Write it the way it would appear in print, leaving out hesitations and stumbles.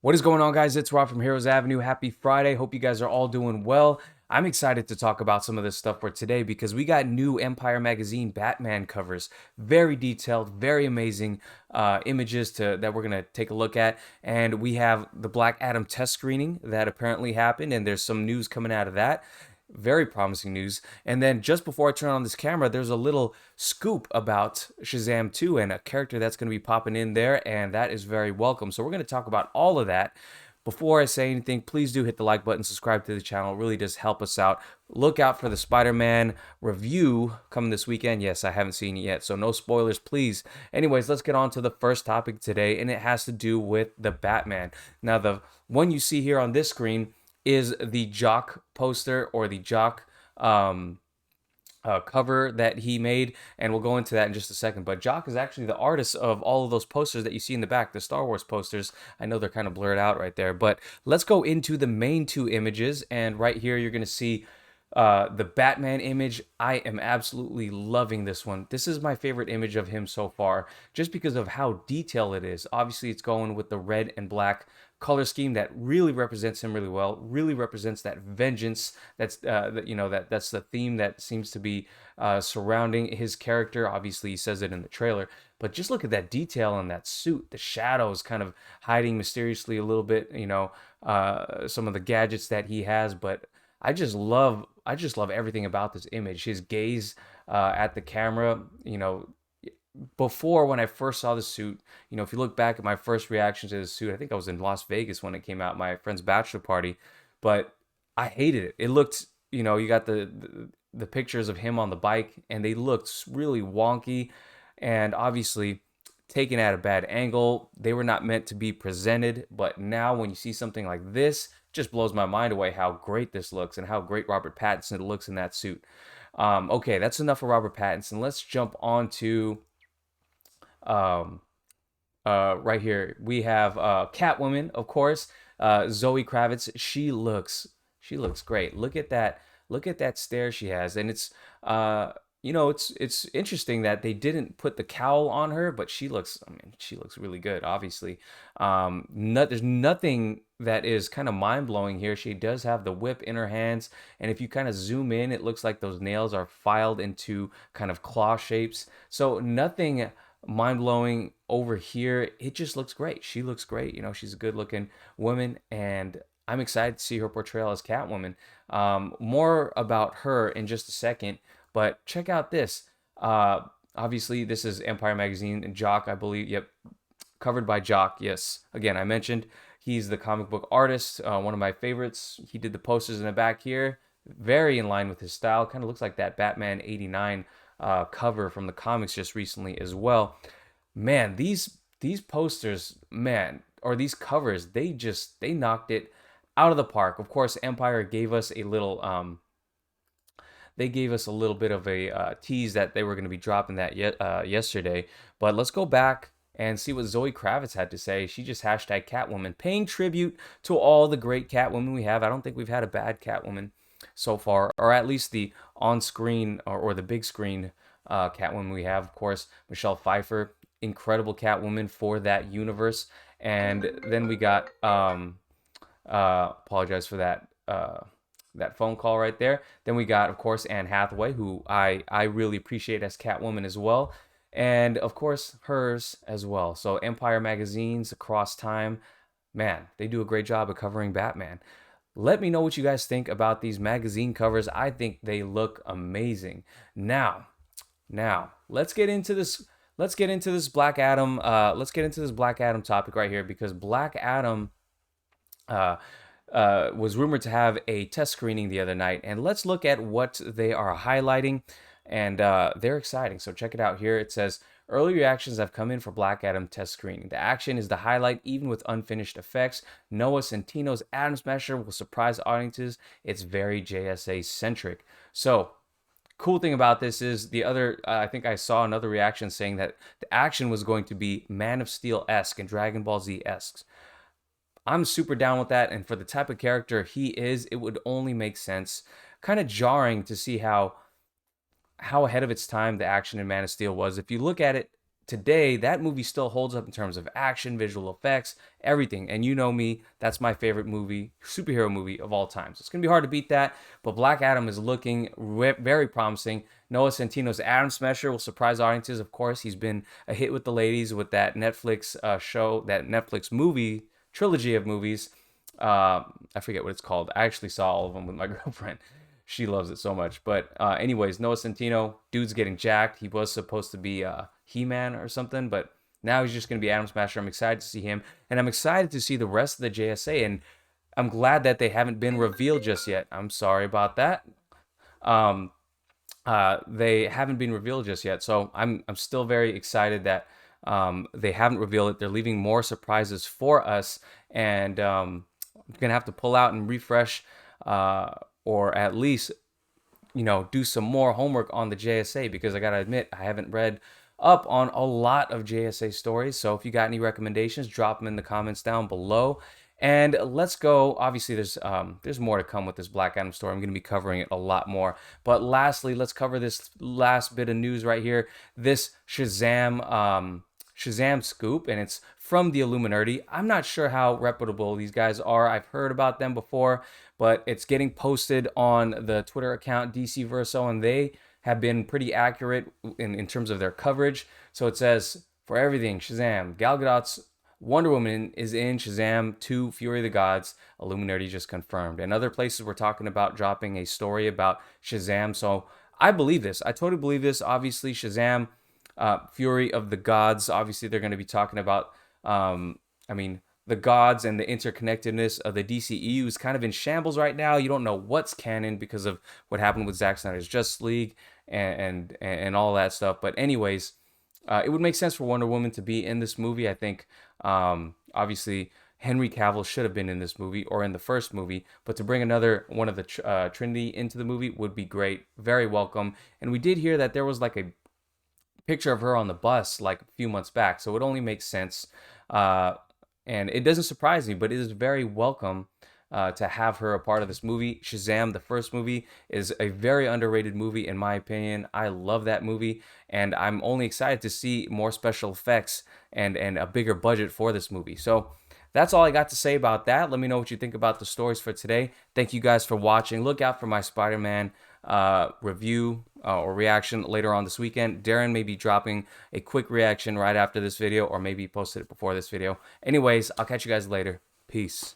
What is going on, guys? It's Rob from Heroes Avenue. Happy Friday. Hope you guys are all doing well. I'm excited to talk about some of this stuff for today because we got new Empire Magazine Batman covers. Very detailed, very amazing images that we're going to take a look at. And we have the Black Adam test screening that apparently happened, and there's some news coming out of that. Very promising news. And then just before I turn on this camera, there's a little scoop about Shazam 2 and a character that's going to be popping in there, and that is very welcome. So we're going to talk about all of that. Before I say anything, please do hit the like button, subscribe to the channel. It really does help us out. Look out for the Spider-Man review coming this weekend. Yes, I haven't seen it yet, so no spoilers, please. Anyways, let's get on to the first topic today, and it has to do with the Batman. Now, the one you see here on this screen is the Jock poster or the Jock cover that he made, and we'll go into that in just a second. But Jock is actually the artist of all of those posters that you see in the back, the Star Wars posters. I know they're kind of blurred out right there, but let's go into the main two images. And right here, you're going to see the Batman image. I am absolutely loving this one. This is my favorite image of him so far, just because of how detailed it is. Obviously, it's going with the red and black color scheme that really represents him really well. Really represents that vengeance. That's that's the theme that seems to be surrounding his character. Obviously, he says it in the trailer, but just look at that detail on that suit. The shadows kind of hiding mysteriously a little bit. Some of the gadgets that he has, but I just love everything about this image. His gaze at the camera, before when I first saw the suit, if you look back at my first reaction to the suit, I think I was in Las Vegas when it came out, my friend's bachelor party, but I hated it. It looked, you got the pictures of him on the bike, and they looked really wonky, and obviously taken at a bad angle. They were not meant to be presented, but now when you see something like this, just blows my mind away how great this looks and how great Robert Pattinson looks in that suit. Okay, that's enough of Robert Pattinson. Let's jump on to um, right here. We have Catwoman, of course. Zoe Kravitz. She looks great. Look at that. Look at that stare she has, and it's interesting that they didn't put the cowl on her, but she looks. I mean, she looks really good. Obviously, there's nothing that is kind of mind blowing here. She does have the whip in her hands, and if you kind of zoom in, it looks like those nails are filed into kind of claw shapes. So nothing mind blowing over here. It just looks great. She looks great. She's a good looking woman, and I'm excited to see her portrayal as Catwoman. More about her in just a second, but check out this. Obviously, this is Empire Magazine and Jock, I believe. Yep, covered by Jock. Yes, again, I mentioned he's the comic book artist, one of my favorites. He did the posters in the back here, very in line with his style. Kind of looks like that Batman '89 cover from the comics just recently as well. Man, these posters, man, or these covers, they knocked it out of the park. Of course, Empire gave us a little they gave us a little bit of a tease that they were going to be dropping that yesterday. But let's go back and see what Zoe Kravitz had to say. She just hashtag Catwoman, paying tribute to all the great Catwomen we have. I don't think we've had a bad Catwoman so far, or at least the on-screen or the big screen Catwoman we have. Of course, Michelle Pfeiffer, incredible Catwoman for that universe. And then we got apologize for that phone call right there. Then we got, of course, Anne Hathaway, who I really appreciate as Catwoman as well, and of course hers as well. So Empire magazines across time, man, they do a great job of covering Batman. Let me know what you guys think about these magazine covers. I think they look amazing. Now let's get into this. Let's get into this Black Adam. Let's get into this Black Adam topic right here because Black Adam uh, was rumored to have a test screening the other night, and let's look at what they are highlighting, and they're exciting. So check it out here. It says early reactions have come in for Black Adam test screening. The action is the highlight, even with unfinished effects. Noah Centino's Atom Smasher will surprise audiences. It's very JSA centric. So cool thing about this is the other I think I saw another reaction saying that the action was going to be Man of Steel esque and Dragon Ball Z esque. I'm super down with that, and for the type of character he is, it would only make sense. Kind of jarring to see how ahead of its time the action in Man of Steel was. If you look at it today, that movie still holds up in terms of action, visual effects, everything. And you know me, that's my favorite movie, superhero movie of all time. So it's going to be hard to beat that, but Black Adam is looking very promising. Noah Centino's Atom Smasher will surprise audiences. Of course, he's been a hit with the ladies with that Netflix show, that Netflix movie, trilogy of movies. I forget what it's called. I actually saw all of them with my girlfriend. She loves it so much. But anyways, Noah Centino, dude's getting jacked. He was supposed to be He-Man or something, but now he's just going to be Atom Smasher. I'm excited to see him, and I'm excited to see the rest of the JSA, and I'm glad that they haven't been revealed just yet. I'm sorry about that. Um, they haven't been revealed just yet, so I'm still very excited that they haven't revealed it. They're leaving more surprises for us, and I'm gonna have to pull out and refresh, or at least do some more homework on the JSA, because I gotta admit I haven't read up on a lot of JSA stories. So if you got any recommendations, drop them in the comments down below. And let's go. Obviously, there's more to come with this Black Adam story. I'm going to be covering it a lot more. But lastly, let's cover this last bit of news right here. This Shazam scoop, and it's from the Illuminati. I'm not sure how reputable these guys are. I've heard about them before, but it's getting posted on the Twitter account DC Verso, and they have been pretty accurate in terms of their coverage. So it says, for everything Shazam, Gal Gadot's Wonder Woman is in Shazam 2 Fury of the Gods. Illuminati just confirmed. And other places we're talking about dropping a story about Shazam. So I believe this. I totally believe this. Obviously, Shazam, Fury of the Gods. Obviously, they're going to be talking about, the gods and the interconnectedness of the DCEU is kind of in shambles right now. You don't know what's canon because of what happened with Zack Snyder's Justice League and all that stuff. But anyways, it would make sense for Wonder Woman to be in this movie. I think obviously Henry Cavill should have been in this movie or in the first movie, but to bring another one of the Trinity into the movie would be great. Very welcome. And we did hear that there was like a picture of her on the bus like a few months back, so it only makes sense. And it doesn't surprise me, but it is very welcome to have her a part of this movie. Shazam, the first movie, is a very underrated movie in my opinion. I love that movie, and I'm only excited to see more special effects and a bigger budget for this movie. So that's all I got to say about that. Let me know what you think about the stories for today. Thank you guys for watching. Look out for my Spider-Man review or reaction later on this weekend. Darren may be dropping a quick reaction right after this video, or maybe posted it before this video. Anyways, I'll catch you guys later. Peace.